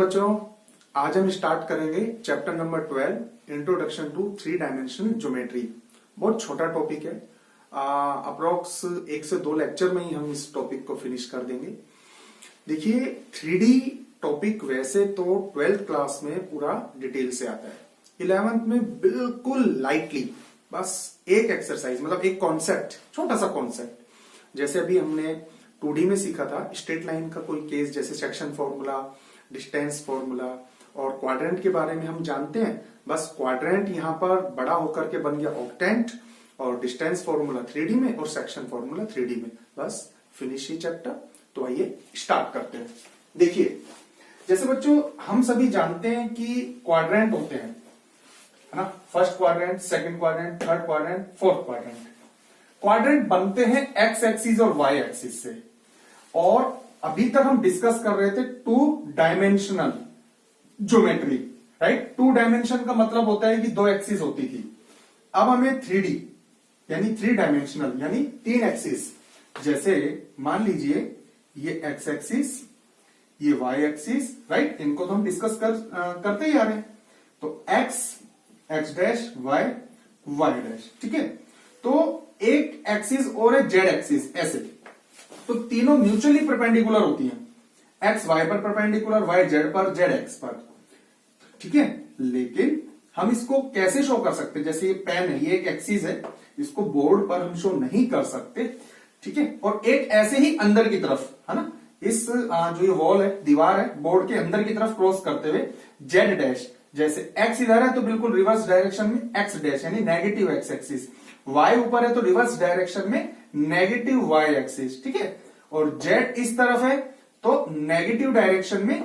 बच्चों, आज हम स्टार्ट करेंगे chapter number 12 introduction to three dimensional geometry. बहुत छोटा टॉपिक है, अप्रोक्स 1 से 2 लेक्चर में ही हम इस टॉपिक को फिनिश कर देंगे। देखिए, 3D टॉपिक वैसे तो 12th क्लास में पूरा डिटेल से आता है, 11th में बिल्कुल लाइटली, बस एक एक्सरसाइज, मतलब एक कॉन्सेप्ट, छोटा सा कॉन्सेप्ट। जैसे अभी हमने 2D में सीखा था स्ट्रेट लाइन का कोई केस, जैसे सेक्शन फॉर्मूला, डिस्टेंस फॉर्मूला और क्वाड्रेंट के बारे में हम जानते हैं। बस क्वाड्रेंट यहां पर बड़ा होकर के बन गया ऑक्टेंट, और डिस्टेंस फॉर्मूला 3D में और सेक्शन फॉर्मूला 3D में। बस फिनिश ही चैप्टर। तो आइए स्टार्ट करते हैं। देखिए, जैसे बच्चों हम सभी जानते हैं कि क्वाड्रेंट होते हैं, है ना, first quadrant, second quadrant, third quadrant, fourth quadrant. Quadrant बनते हैं एक्स एक्सिस और वाई एक्सिस से, और अभी तक हम डिस्कस कर रहे थे 2 डायमेंशनल ज्योमेट्री, राइट। 2 डायमेंशन का मतलब होता है कि 2 एक्सिस होती थी। अब हमें 3D यानी 3 डायमेंशनल यानी 3 एक्सिस, जैसे मान लीजिए ये एक्स एक्सिस, ये वाई एक्सिस, राइट, इनको तो हम डिस्कस करते ही आ रहे हैं। तो एक्स डैश, वाई डैश, ठीक है। तो एक एक्सिस और एक जेड एक्सिस, ऐसे तो तीनों म्यूचुअली परपेंडिकुलर होती हैं। एक्स वाई पर परपेंडिकुलर, वाई जेड पर, जेड एक्स पर, ठीक है। लेकिन हम इसको कैसे शो कर सकते हैं? जैसे ये पेन है, ये एक एक्सिस है, इसको बोर्ड पर हम शो नहीं कर सकते, ठीक है। और एक ऐसे ही अंदर की तरफ, है ना, इस जो ये वॉल है, दीवार है, बोर्ड के अंदर की तरफ क्रॉस करते हुए जेड डैश, जैसे एक्स इधर है तो बिल्कुल रिवर्स डायरेक्शन में एक्स डैश यानी नेगेटिव एक्स एक्सिस, वाई ऊपर है तो रिवर्स डायरेक्शन में नेगेटिव वाई एक्सिस, ठीक है। और जेड इस तरफ है तो नेगेटिव डायरेक्शन में,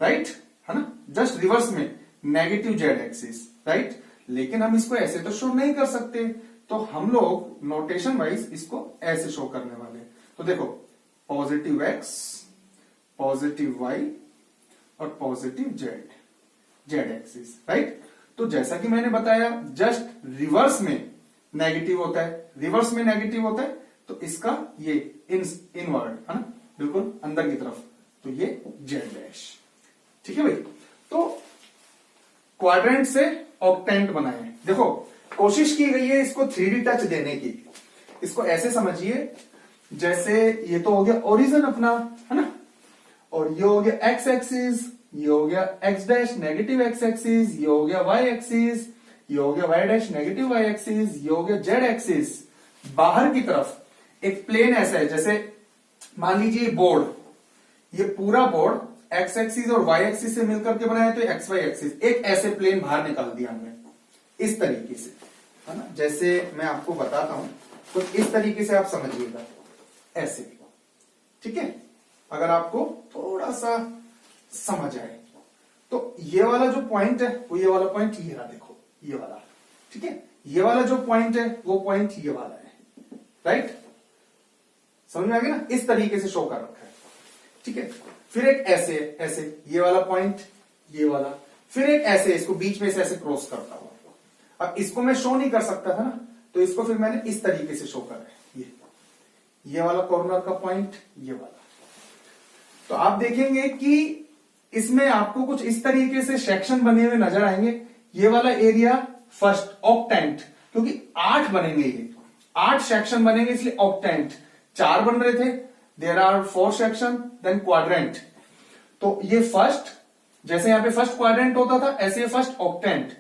राइट, है ना, जस्ट रिवर्स में नेगेटिव जेड एक्सिस, राइट। लेकिन हम इसको ऐसे तो शो नहीं कर सकते, तो हम लोग नोटेशन वाइज इसको ऐसे शो करने वाले हैं। तो देखो, पॉजिटिव एक्स, पॉजिटिव वाई और पॉजिटिव जेड एक्सिस, राइट। तो जैसा कि मैंने बताया, जस्ट रिवर्स में नेगेटिव होता है, रिवर्स में नेगेटिव होता है, तो इसका ये इनवर्ड, है ना, बिल्कुल अंदर की तरफ, तो ये जेड डैश, ठीक है भाई। तो क्वाड्रेंट से ऑक्टेंट बनाए। देखो, कोशिश की गई है इसको 3D टच देने की। इसको ऐसे समझिए, जैसे ये तो हो गया ओरिजिन अपना, है ना, और ये हो गया एक्स एक्सिस, ये हो गया X dash negative X axis, ये हो गया वाई एक्सिस, ये हो गया Y dash negative Y axis, ये हो गया जेड एक्सिस। बाहर की तरफ एक प्लेन ऐसा है, जैसे मान लीजिए बोर्ड, ये पूरा बोर्ड एक्स एक्सिस और वाई एक्सिस से मिलकर के बनाया, तो एक्स वाई एक्सिस, एक ऐसे प्लेन बाहर निकाल दिया हमने इस तरीके से, है ना। जैसे मैं आपको बताता हूं, तो इस तरीके से आप समझिएगा, ऐसे, ठीक है। अगर आपको थोड़ा सा समझ आए, तो ये वाला जो पॉइंट है वो ये वाला पॉइंट, ये रहा, देखो ये वाला, ठीक है। ये वाला जो पॉइंट है वो पॉइंट ये वाला है, राइट, समझ में आ गया ना। इस तरीके से शो कर रखा है, ठीक है। फिर एक ऐसे, ये वाला पॉइंट, ये वाला, फिर एक ऐसे, इसको बीच में से ऐसे क्रॉस करता हुआ। अब इसको मैं शो नहीं कर सकता था ना, तो इसको फिर मैंने इस तरीके से शो करा है, ये वाला कॉर्नर का पॉइंट, ये वाला। तो आप देखेंगे कि इसमें आपको कुछ इस तरीके से सेक्शन बने हुए नजर आएंगे। ये वाला एरिया फर्स्ट ऑक्टेंट, क्योंकि 8 बनेंगे, ये 8 सेक्शन बनेंगे, इसलिए ऑक्टेंट। 4 बन रहे थे, there are 4 section, then quadrant. तो ये फर्स्ट, जैसे यहां पे फर्स्ट क्वाड्रेंट होता था, ऐसे ये फर्स्ट ऑक्टेंट।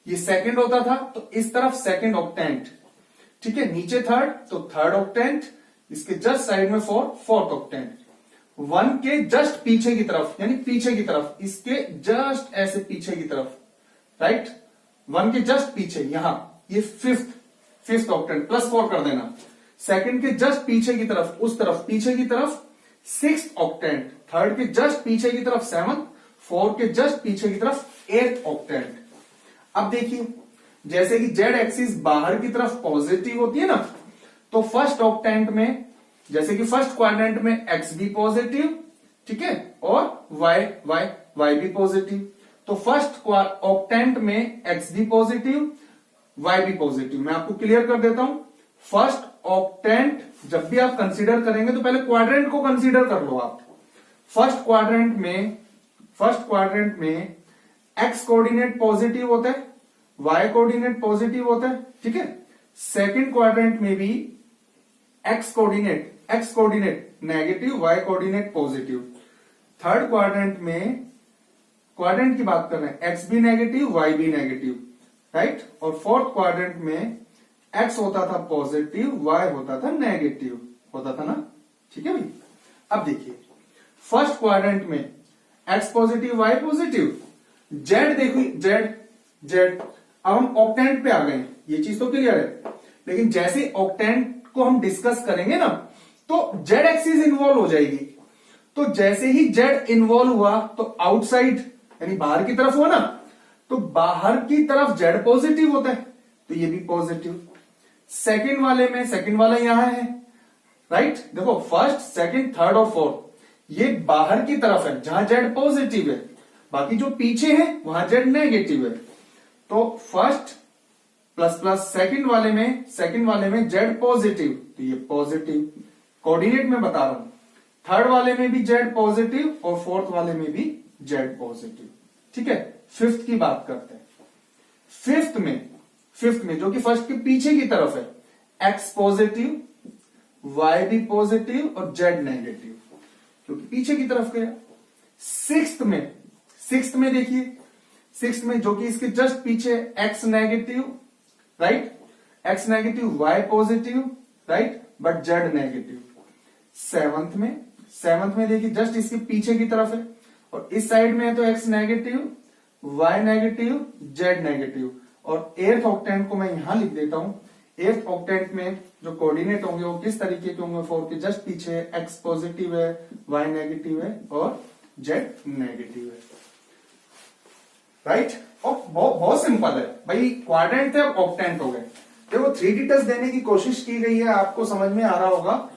ये सेकंड होता था तो इस तरफ सेकंड ऑक्टेंट, ठीक है। नीचे थर्ड तो थर्ड ऑक्टेंट, इसके जस्ट साइड में फोर्थ ऑक्टेंट। 1 के जस्ट पीछे की तरफ, यानी पीछे की तरफ, इसके जस्ट ऐसे पीछे की तरफ, राइट, 1 के जस्ट पीछे, यहां ये फिफ्थ ऑक्टेंट, +4 कर देना। सेकंड के जस्ट पीछे की तरफ, उस तरफ पीछे की तरफ 6th ऑक्टेंट, थर्ड के जस्ट पीछे की तरफ 7th, 4 के जस्ट पीछे की तरफ 8th ऑक्टेंट। अब देखिए, जैसे कि जेड एक्सिस बाहर की तरफ पॉजिटिव होती है ना, तो फर्स्ट ऑक्टेंट में, जैसे कि फर्स्ट क्वाड्रेंट में एक्स भी पॉजिटिव, ठीक है, और वाई भी पॉजिटिव। तो फर्स्ट ऑक्टेंट में एक्स भी पॉजिटिव, वाई भी पॉजिटिव। मैं आपको क्लियर कर देता हूं, फर्स्ट ऑक्टेंट जब भी आप कंसीडर करेंगे तो पहले क्वाड्रेंट को कंसीडर कर लो आप। फर्स्ट क्वाड्रेंट में फर्स्ट क्वाड्रेंट में एक्स कोऑर्डिनेट पॉजिटिव होता है, वाई कोऑर्डिनेट पॉजिटिव होता है, ठीक है। सेकंड क्वाड्रेंट में भी X coordinate negative, Y coordinate positive. Third quadrant में, क्वाड्रेंट की बात कर रहे हैं, एक्स भी नेगेटिव, वाई भी नेगेटिव, राइट। और फोर्थ क्वाड्रेंट में एक्स होता था पॉजिटिव, वाई होता था नेगेटिव, होता था ना, ठीक है भाई। अब देखिए फर्स्ट क्वाड्रेंट में X positive, Y positive, Z देखो, जेड अब हम ऑक्टेंट पे आ गए, ये चीज तो क्लियर है। लेकिन जैसे ऑक्टेंट को हम डिस्कस करेंगे ना, तो जेड एक्सिस इन्वॉल्व हो जाएगी। तो जैसे ही जेड इन्वॉल्व हुआ तो आउटसाइड यानी बाहर की तरफ हुआ ना, तो बाहर की तरफ जेड पॉजिटिव होता है, तो ये भी पॉजिटिव। सेकंड वाले में, सेकंड वाला यहां है, राइट। देखो फर्स्ट, सेकंड, थर्ड और फोर्थ ये बाहर की तरफ है जहां जेड पॉजिटिव है, बाकी जो पीछे है वहां जेड नेगेटिव है। तो फर्स्ट प्लस प्लस सेकंड वाले में जेड पॉजिटिव, तो ये पॉजिटिव कोऑर्डिनेट में बता रहा हूं। थर्ड वाले में भी जेड पॉजिटिव और फोर्थ वाले में भी जेड पॉजिटिव, ठीक है। फिफ्थ की बात करते हैं। फिफ्थ में जो कि फर्स्ट के पीछे की तरफ है, एक्स पॉजिटिव, वाई भी पॉजिटिव और जेड नेगेटिव, क्योंकि पीछे की तरफ गया। सिक्स्थ में देखिए, सिक्स्थ में जो कि इसके जस्ट पीछे X negative, right, X negative, Y positive, right, but Z negative. Seventh में देखिए जस्ट इसके पीछे की तरफ है और इस साइड में है तो X negative, Y negative, Z negative. और एर्थ ऑक्टेंट को मैं यहां लिख देता हूं। एर्थ ऑक्टेंट में जो कोऑर्डिनेट होंगे वो किस तरीके के होंगे, 4 के जस्ट पीछे एक्स पॉजिटिव है, वाई नेगेटिव है और जेड नेगेटिव है, राइट। और बहुत सिंपल है भाई, क्वाड्रेंट थे अब ऑक्टेंट हो गए। देखो 3D टच देने की कोशिश की गई है, आपको समझ में आ रहा होगा,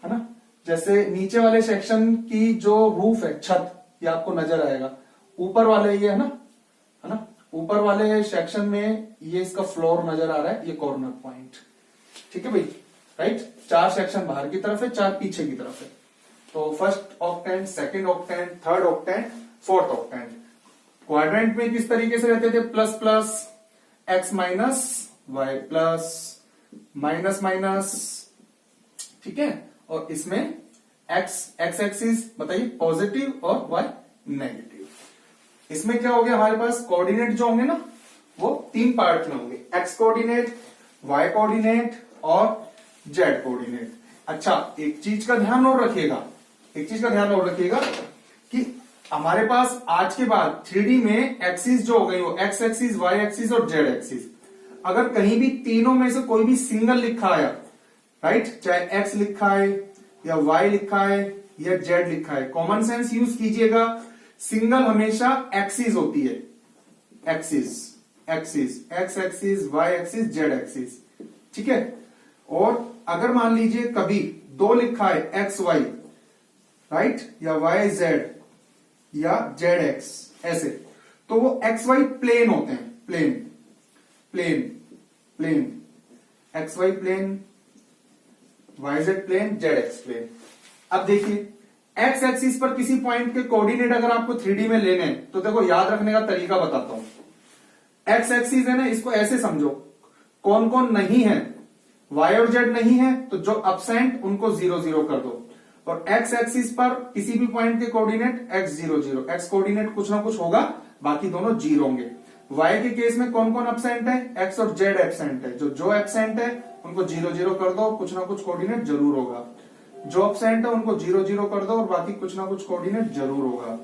है ना। जैसे नीचे वाले सेक्शन की जो रूफ है, छत, ये आपको नजर आएगा। ऊपर वाले ये है ना, ऊपर वाले सेक्शन में ये इसका फ्लोर नजर आ रहा है, ये कॉर्नर पॉइंट, ठीक है भाई, राइट। 4 सेक्शन बाहर की तरफ है, 4 पीछे की तरफ है। तो first octant, second octant, third octant, fourth octant. Quadrant में किस तरीके से रहते थे, plus plus, X minus, Y plus, minus minus, ठीक है। और इसमें एक्स एक्सिस बताइए पॉजिटिव और वाई नेगेटिव। इसमें क्या हो गया, हमारे पास कोऑर्डिनेट जो होंगे ना वो 3 पार्ट में होंगे, एक्स कोऑर्डिनेट, वाई कोऑर्डिनेट और जेड कोऑर्डिनेट। अच्छा एक चीज का ध्यान और रखिएगा, कि हमारे पास आज के बाद 3D में एक्सिस जो हो गई वो एक्स एक्सिस, वाई एक्सिस और जेड एक्सिस। अगर कहीं भी तीनों में से कोई भी सिंगल लिखा है, राइट, चाहे एक्स लिखा है या वाई लिखा है या जेड लिखा है, कॉमन सेंस यूज कीजिएगा। सिंगल हमेशा एक्सिस होती है, axis, X axis, Y axis, Z axis, ठीक है। और अगर मान लीजिए कभी 2 लिखा है एक्स वाई, राइट, या वाई जेड या जेड एक्स, ऐसे, तो वो एक्स वाई प्लेन होते हैं, plane, X Y plane, Y Z plane, Z X plane. अब देखिए एक्स एक्सिस पर किसी पॉइंट के कोऑर्डिनेट अगर आपको 3D में लेने हैं, तो देखो याद रखने का तरीका बताता हूं। एक्स एक्सिस है ना, इसको ऐसे समझो, कौन कौन नहीं है, वाई और जेड नहीं है, तो जो अब्सेंट उनको 0 0 कर दो। और एक्स एक्सिस पर किसी भी पॉइंट के कोऑर्डिनेट x 0 0, एक्स कोऑर्डिनेट कुछ ना कुछ होगा, बाकी दोनों 0 होंगे। y के केस में कौन कौन एब्सेंट है, x और z एब्सेंट है, जो एब्सेंट है उनको 0 0 कर दो, कुछ ना कुछ कोऑर्डिनेट जरूर होगा। जो एब्सेंट है उनको 0 0 कर दो और बाकी कुछ ना कुछ कोऑर्डिनेट जरूर होगा।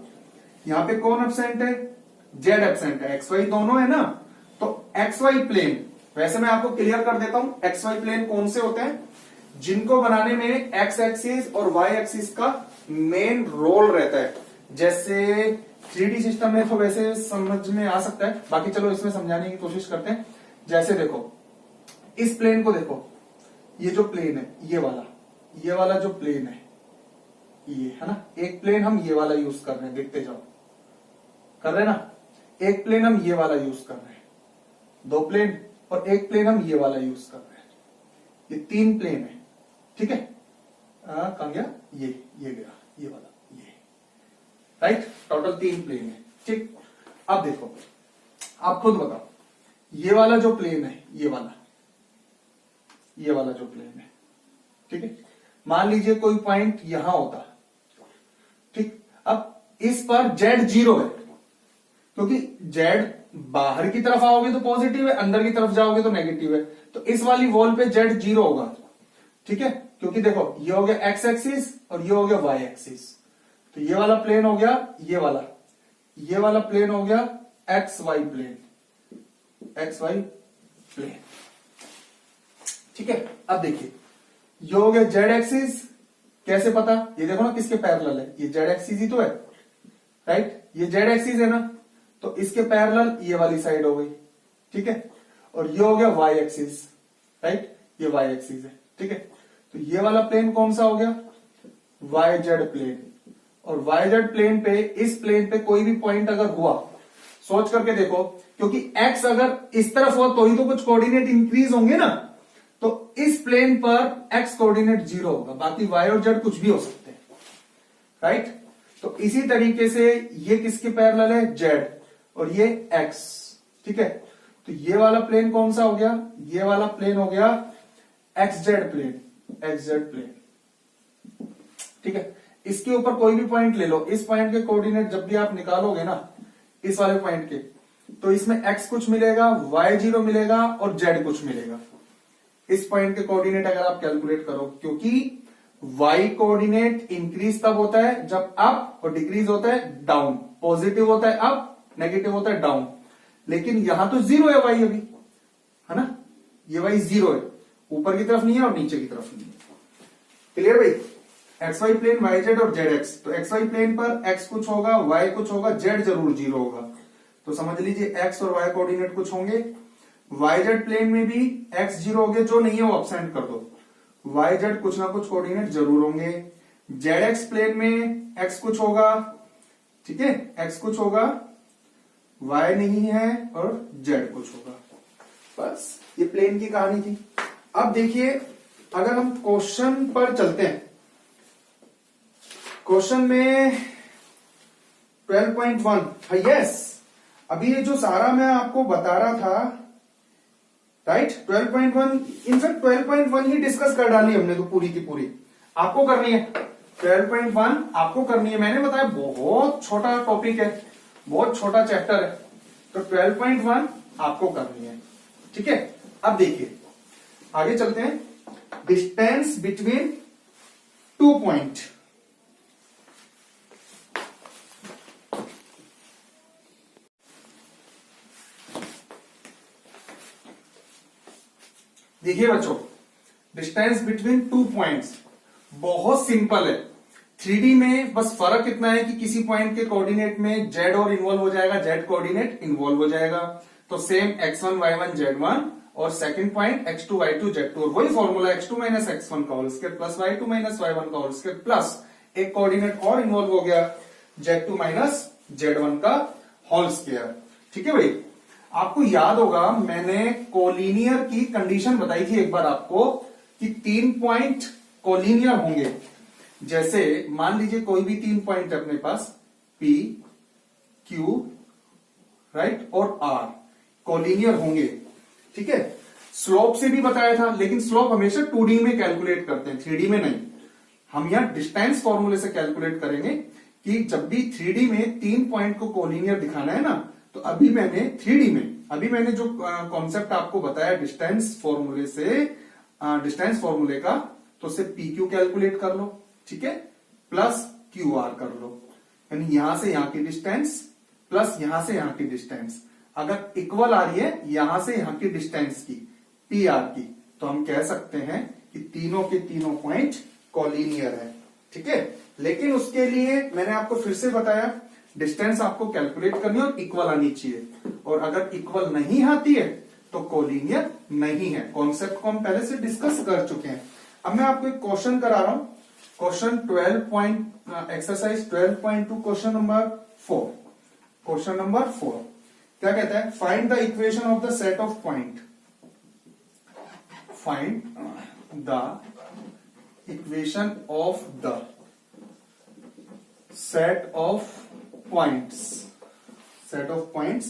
यहाँ पे कौन एब्सेंट है, z एब्सेंट है, x y दोनों है ना, तो x y प्लेन, वैसे मैं आपको क्लियर कर देता हूं x y प्लेन कौन से होते हैं, जिनको बनाने में एक्स एक्सिस और वाई एक्सिस का मेन रोल रहता है। जैसे 3D सिस्टम में तो वैसे समझ में आ सकता है, बाकी चलो इसमें समझाने की कोशिश करते हैं। जैसे देखो इस प्लेन को देखो, ये जो प्लेन है, ये वाला जो प्लेन है, ये है ना, एक प्लेन हम ये वाला यूज कर रहे हैं, देखते जाओ, कर रहे हैं ना, एक प्लेन हम ये वाला यूज कर रहे हैं, 2 प्लेन, और एक प्लेन हम ये वाला यूज कर रहे हैं, ये 3 प्लेन है, ठीक है। कहां गया, ये गया, ये वाला, ये, राइट, टोटल 3 प्लेन है। ठीक, अब देखो, आप खुद बताओ, ये वाला जो प्लेन है, ये वाला जो प्लेन है, ठीक है, मान लीजिए कोई पॉइंट यहां होता, ठीक, अब इस पर z 0 है, क्योंकि z बाहर की तरफ आओगे तो पॉजिटिव है, अंदर की तरफ जाओगे तो नेगेटिव है, तो इस वाली वॉल पे z 0 होगा। ठीक है, क्योंकि देखो ये हो गया x एक्सिस और ये हो गया y एक्सिस, तो ये वाला प्लेन हो गया, ये वाला प्लेन हो गया xy प्लेन, ठीक है। अब देखिए, ये हो गया z एक्सिस, कैसे पता, ये देखो ना किसके पैरेलल है, ये z एक्सिस ही तो है, राइट, ये z एक्सिस है ना, तो इसके पैरेलल ये वाली साइड हो गई, ठीक है, और ये हो गया y एक्सिस, राइट, ये y एक्सिस है, ठीक है, तो ये वाला प्लेन कौन सा हो गया, yz प्लेन, और yz प्लेन पे, इस प्लेन पे कोई भी पॉइंट अगर हुआ, सोच करके देखो, क्योंकि x अगर इस तरफ हो तो ही तो कुछ कोऑर्डिनेट इंक्रीज होंगे ना, तो इस प्लेन पर x कोऑर्डिनेट 0 होगा, बाकी y और z कुछ भी हो सकते हैं, राइट। तो इसी तरीके से ये किसके पैरेलल है, z, और ये x, ठीक है, तो ये वाला प्लेन कौन सा हो गया, ये वाला प्लेन हो गया xz प्लेन, ठीक है। इसके ऊपर कोई भी पॉइंट ले लो, इस पॉइंट के कोऑर्डिनेट जब भी आप निकालोगे ना, इस वाले पॉइंट के, तो इसमें x कुछ मिलेगा, y 0 मिलेगा और z कुछ मिलेगा, इस पॉइंट के कोऑर्डिनेट अगर आप कैलकुलेट करो, क्योंकि y कोऑर्डिनेट इंक्रीज तब होता है जब अप और डिक्रीज होता है डाउन, पॉजिटिव होता है अप, नेगेटिव होता है डाउन, लेकिन यहां तो 0 है y अभी, है ना, ये y 0 है, ऊपर की तरफ नहीं है और नीचे की तरफ नहीं है। क्लियर भाई, xy प्लेन yz और zx, तो xy प्लेन पर x कुछ होगा, y कुछ होगा, z जरूर 0 होगा, तो समझ लीजिए x और y कोऑर्डिनेट कुछ होंगे। yz प्लेन में भी x 0 हो गया, जो नहीं है वो एब्सेंट कर दो, yz कुछ ना कुछ कोऑर्डिनेट जरूर होंगे। zx प्लेन में x कुछ होगा, ठीक है, x कुछ होगा, y नहीं है और z कुछ होगा, बस ये प्लेन की कहानी थी। अब देखिए, अगर हम क्वेश्चन पर चलते हैं, क्वेश्चन में 12.1, यस, अभी ये जो सारा मैं आपको बता रहा था, राइट, 12.1, इनफैक्ट 12.1 ही डिस्कस कर डाली हमने तो पूरी की पूरी, आपको करनी है 12.1, आपको करनी है, मैंने बताया बहुत छोटा टॉपिक है, बहुत छोटा चैप्टर है, तो 12.1 आपको करनी है, ठीक है। अब देखिए आगे चलते हैं, डिस्टेंस बिटवीन 2 पॉइंट, देखिए बच्चों, डिस्टेंस बिटवीन 2 पॉइंट्स बहुत सिंपल है, 3D में बस फर्क इतना है कि किसी पॉइंट के कोऑर्डिनेट में z और इन्वॉल्व हो जाएगा, z कोऑर्डिनेट इन्वॉल्व हो जाएगा, तो सेम x1 y1 z1, और second point x2 y2 z2, और वही फॉर्मूला x2 माइनस x1 का whole square plus y2 minus y1 का होल स्क्वायर प्लस एक कोऑर्डिनेट और इन्वॉल्व हो गया z2 माइनस z1 का होल स्क्वायर, ठीक है भाई। आपको याद होगा मैंने कोलिनियर की कंडीशन बताई थी एक बार आपको, कि 3 पॉइंट कोलिनियर होंगे, जैसे मान लीजिए कोई भी 3 पॉइंट है अपने पास P, Q, राइट, और R कोलिनियर होंगे, ठीक है। स्लोप से भी बताया था, लेकिन स्लोप हमेशा 2D में कैलकुलेट करते हैं, 3D में नहीं। हम यहां डिस्टेंस फॉर्मूले से कैलकुलेट करेंगे कि जब भी 3D में 3 पॉइंट को कोलिनियर दिखाना है ना, तो अभी मैंने 3D में जो कॉन्सेप्ट आपको बताया डिस्टेंस फॉर्मूले से, डिस्टेंस फॉर्मूले का, तो उससे PQ कैलकुलेट कर लो, ठीक है, प्लस QR कर लो, यानी यहां से यहां की डिस्टेंस प्लस यहां से यहां की डिस्टेंस अगर इक्वल आ रही है यहां से यहां की डिस्टेंस की, PR की, तो हम कह सकते हैं कि तीनों के तीनों पॉइंट कोलिनियर है, ठीक है। लेकिन उसके लिए मैंने आपको फिर से बताया, डिस्टेंस आपको कैलकुलेट करनी है और इक्वल आनी चाहिए, और अगर इक्वल नहीं आती है तो कोलिनियर नहीं है। कॉन्सेप्ट को हम पहले से डिस्कस कर चुके हैं। अब मैं आपको एक क्वेश्चन करा रहा हूं, question 12 exercise 12.2 question number 4, question number 4 क्या कहता है, find the equation of the set of point, find the equation of the set of points, set of points,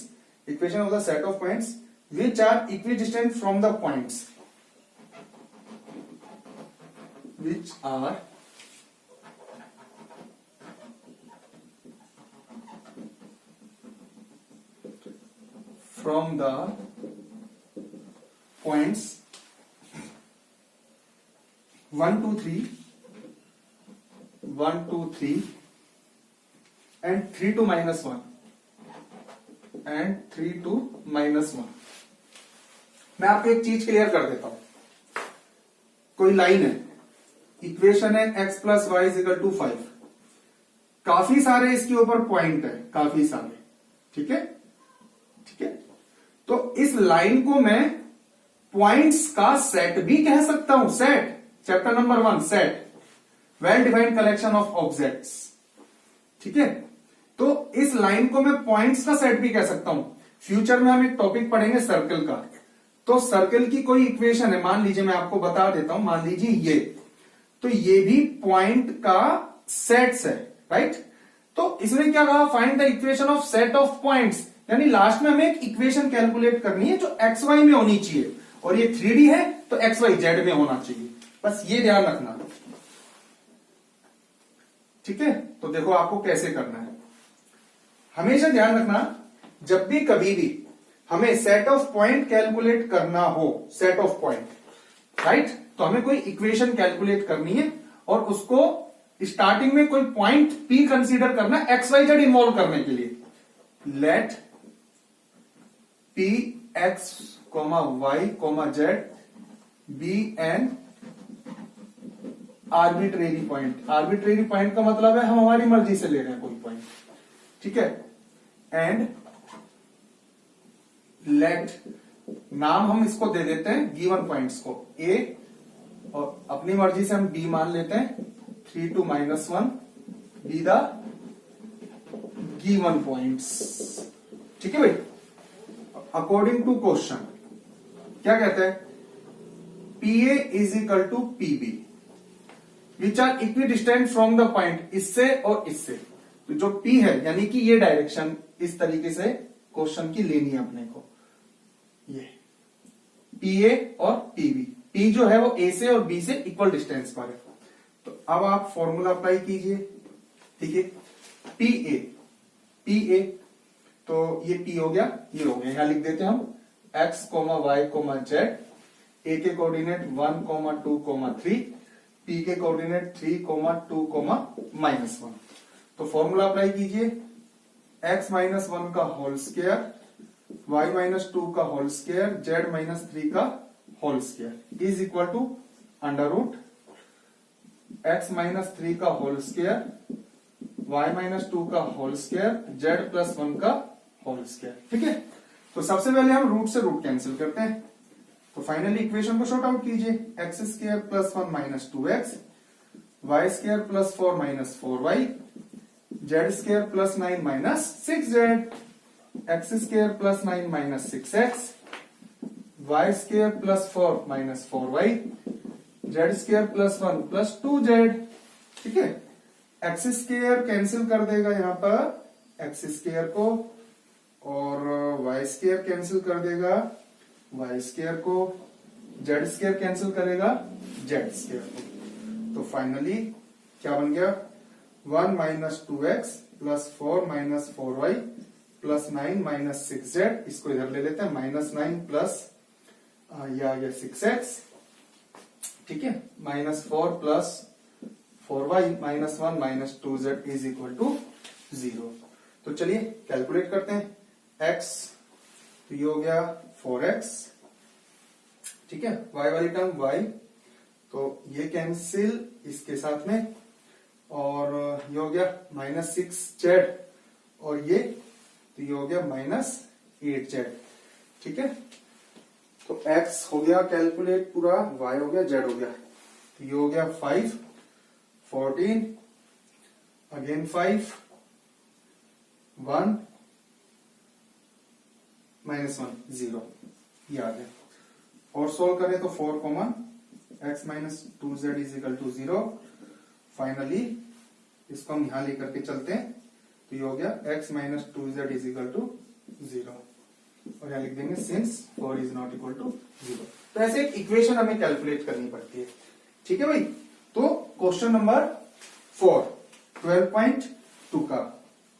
equation of the set of points which are equidistant from the points which are from the points 1 2 3 1 2 3 and 3 to minus 1 and 3 to minus 1. मैं आपको एक चीज clear कर देता हूं. कोई line है, equation है x plus Y is equal to 5. काफी सारे इसके ऊपर पॉइंट है, काफी सारे. ठीक है, ठीक है. तो इस लाइन को मैं पॉइंट्स का सेट भी कह सकता हूं. Set, chapter number 1, set, well defined collection of objects. ठीक है, तो इस लाइन को मैं पॉइंट्स का सेट भी कह सकता हूं. फ्यूचर में हम एक टॉपिक पढ़ेंगे सर्कल का. तो सर्कल की कोई इक्वेशन है, मान लीजिए, मैं आपको बता देता हूं, मान लीजिए ये, तो ये भी पॉइंट का सेट्स है, राइट. तो इसमें क्या कहा, find the equation of set of points, यानी लास्ट में हमें एक इक्वेशन कैलकुलेट करनी है जो एक्स वाई में होनी चाहिए, और ये 3D है तो एक्स वाई जेड में होना चाहिए. बस ये ध्यान रखना. ठीक है, तो देखो आपको कैसे करना है. हमेशा ध्यान रखना, जब भी कभी भी हमें सेट ऑफ पॉइंट कैलकुलेट करना हो, सेट ऑफ पॉइंट, राइट, तो हमें कोई इक्वेशन कैलकुलेट करनी है और उसको स्टार्टिंग में कोई पॉइंट P कंसीडर करना है एक्स वाई जेड इन्वॉल्व करने के लिए. Let P x, y, z be an arbitrary point. Arbitrary point का मतलब है हम हमारी मर्जी से ले रहे हैं कोई पॉइंट. ठीक है, एंड लेट, नाम हम इसको दे देते हैं गिवन पॉइंट्स को A, और अपनी मर्जी से हम B मान लेते हैं. 3 to minus 1 be the given points. ठीक है भाई. अकॉर्डिंग टू क्वेश्चन क्या कहते हैं, PA is equal to PB which are equidistant from the point. इससे और इससे, तो जो P है यानी कि ये डायरेक्शन, इस तरीके से क्वेश्चन की लेनी है अपने को. ये PA और PB, P जो है वो A से और B से इक्वल डिस्टेंस पर है. तो अब आप फॉर्मूला अप्लाई कीजिए. ठीक है, PA, तो ये P हो गया, ये हो गया. यहां लिख देते हैं हम x, y, z. A के कोऑर्डिनेट 1, 2, 3, P के कोऑर्डिनेट 3, 2, -1. तो फॉर्मूला अप्लाई कीजिए. x माइनस 1 का होल स्क्वायर, y माइनस 2 का होल स्क्वायर, z माइनस 3 का whole square is equal to under root x minus 3 का होल स्क्वायर, y माइनस 2 का whole square, z plus 1 का whole square. ठीक है, तो सबसे पहले हम रूट से रूट कैंसिल करते हैं. तो फाइनली इक्वेशन को शॉर्ट आउट कीजिए. X square plus 1 minus 2x, Y square plus 4 minus 4y, Z square plus 9 minus 6z, X square plus 9 minus 6x, Y square plus 4 minus 4y, Z square plus 1 plus 2z. ठीक है, x square cancel कर देगा यहां पर x square को, और Y square cancel कर देगा वाई स्क्वायर को, जेड स्क्वायर कैंसिल करेगा जेड स्क्वायर को. तो फाइनली क्या बन गया, 1 minus 2x plus 4 minus 4y plus 9 minus 6z. इसको इधर ले लेते हैं, -9 प्लस ये आ गया 6x. ठीक है, -4 plus 4y minus 1 minus 2z is equal to 0. तो चलिए कैलकुलेट करते हैं. x, तो ये हो गया 4x. ठीक है, y वाली टर्म y, तो ये कैंसिल इसके साथ में, और ये हो गया -6z, और ये, तो ये हो गया -8z. ठीक है, तो x हो गया कैलकुलेट पूरा, y हो गया, z हो गया. तो ये हो गया 5, 14, अगेन 5, 1, -1, 0. ये आ गया. और सोल्व करें तो 4, x minus 2z is equal to 0. Finally इसको हम यहां लेकर के चलते हैं. तो ये हो गया x minus 2z is equal to 0, और यहां लिख देंगे since 4 is not equal to 0। तो ऐसे एक इक्वेशन हमें कैलकुलेट करनी पड़ती है। ठीक है भाई, तो क्वेश्चन नंबर 4 12.2 का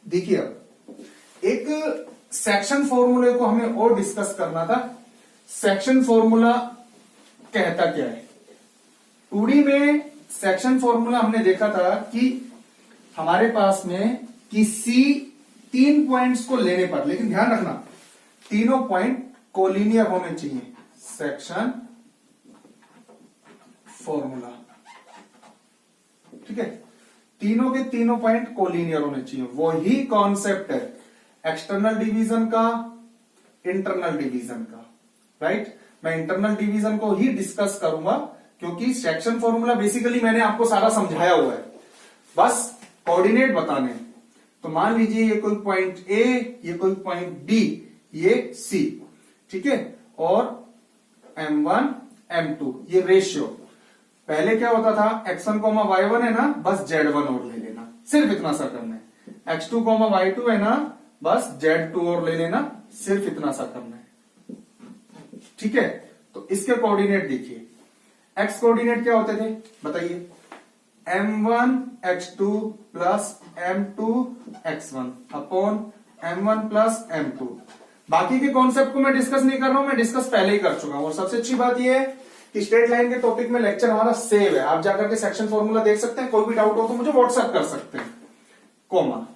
देखिए, अब एक सेक्शन फॉर्मूले को हमें और डिस्कस करना था। सेक्शन फॉर्मूला कहता क्या है? 2D में सेक्शन फॉर्मूला हमने देखा था कि हमारे पास में किसी 3 पॉइंट्स को लेने पर, लेकिन ध्यान रखना तीनों पॉइंट कोलिनियर होने चाहिए। सेक्शन फॉर्मूला, ठीक है, तीनों के तीनों पॉइंट कोलिनियर होने चाहिए। वही कॉन्सेप्ट है एक्सटर्नल डिवीजन का, इंटरनल डिवीजन का, राइट। मैं इंटरनल डिवीजन को ही डिस्कस करूंगा क्योंकि सेक्शन फॉर्मूला बेसिकली मैंने आपको सारा समझाया हुआ है, बस कोऑर्डिनेट बताने हैं। तो मान लीजिए ये कोई पॉइंट ए, ये कोई पॉइंट बी, ये सी, ठीक है, और m1 m2 ये रेशियो। पहले क्या होता था, x1, y1 है ना, बस z1 और ले लेना, सिर्फ इतना सा करना है। x2, y2 है ना, बस z2 और ले लेना, सिर्फ इतना सा करना है। ठीक है, तो इसके कोऑर्डिनेट देखिए, x कोऑर्डिनेट क्या होते थे बताइए, m1 x2 plus m2 x1 upon m1 plus m2। बाकी के कॉन्सेप्ट को मैं डिस्कस नहीं कर रहा हूं, मैं डिस्कस पहले ही कर चुका हूं। और सबसे अच्छी बात यह है कि स्ट्रेट लाइन के टॉपिक में लेक्चर हमारा सेव है, आप जाकर के सेक्शन फॉर्मूला देख सकते हैं। कोई भी डाउट हो तो मुझे व्हाट्सएप कर सकते हैं, कॉमा,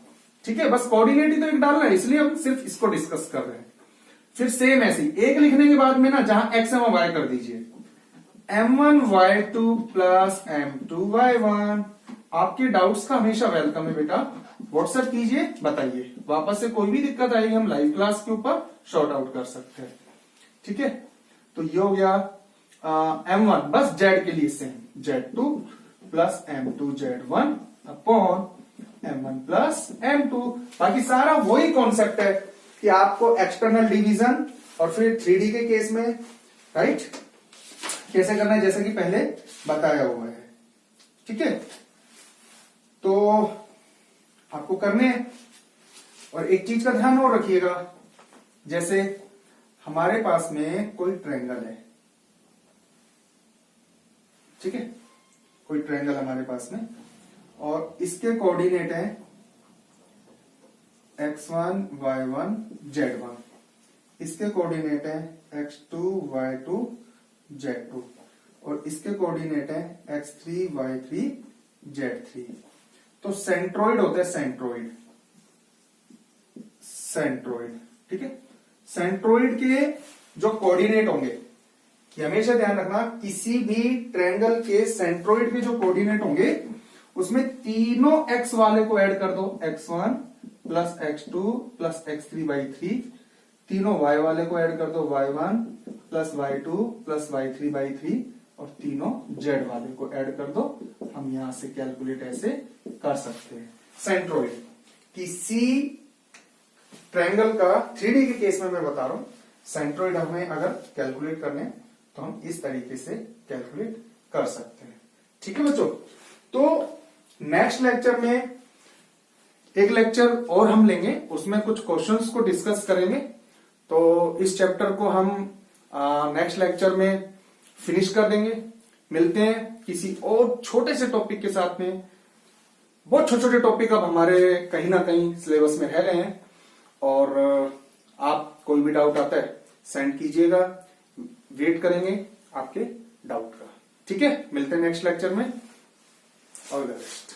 ठीक है। बस कोऑर्डिनेट ही तो एक डालना है, इसलिए हम सिर्फ इसको डिस्कस कर रहे हैं। फिर सेम ऐसे ही एक लिखने के बाद में ना, जहां x है वहां y कर दीजिए, m1 y2 plus m2 y1। आपके डाउट्स का हमेशा वेलकम है बेटा, व्हाट्सएप कीजिए, बताइए। वापस से कोई भी दिक्कत आएगी हम लाइव क्लास के ऊपर शॉर्ट आउट कर सकते हैं, ठीक है। तो ये हो गया m1, बस z के लिए same, z2 plus m2 z1 upon m1 plus m2। बाकी सारा वही कॉन्सेप्ट है कि आपको एक्सटर्नल डिवीजन और फिर 3D के केस में, राइट, कैसे करना है, जैसे कि पहले बताया हुआ है, ठीक है। तो आपको करने हैं। और एक चीज का ध्यान और रखिएगा, जैसे हमारे पास में कोई ट्रायंगल है, ठीक है, कोई ट्रायंगल हमारे पास में, और इसके कोऑर्डिनेट है x1 y1 z1, इसके कोऑर्डिनेट है x2 y2 z2, और इसके कोऑर्डिनेट है x3 y3 z3। तो सेंट्रोइड होता है, सेंट्रोइड, सेंट्रोइड, ठीक है। सेंट्रोइड के जो कोऑर्डिनेट होंगे, ये हमेशा ध्यान रखना, किसी भी ट्रायंगल के सेंट्रोइड के जो कोऑर्डिनेट होंगे उसमें तीनों x वाले को ऐड कर दो, x1 plus x2 plus x3 y3, तीनों y वाले को ऐड कर दो, y1 plus y2 plus y3 y3, और तीनों z वाले को ऐड कर दो। हम यहां से कैलकुलेट ऐसे कर सकते हैं। सेंट्रोइड किसी ट्रायंगल का 3D के केस में मैं बता रहा हूं, सेंट्रोइड हमें अगर कैलकुलेट करने तो हम इस तरीके से कैलकुलेट कर सकते हैं, ठीक है बच्चों। तो नेक्स्ट लेक्चर में एक लेक्चर और हम लेंगे, उसमें कुछ क्वेश्चंस को डिस्कस करेंगे। तो इस चैप्टर को हम नेक्स्ट लेक्चर में फिनिश कर देंगे। मिलते हैं किसी और छोटे से टॉपिक के साथ में। बहुत छोटे छोटे टॉपिक अब हमारे कहीं ना कहीं सिलेबस में रह गए हैं, और आप कोई भी डाउट आता है सेंड कीजिएगा, वेट करेंगे आपके डाउट का, ठीक है। मिलते हैं नेक्स्ट लेक्चर में, ऑल द बेस्ट।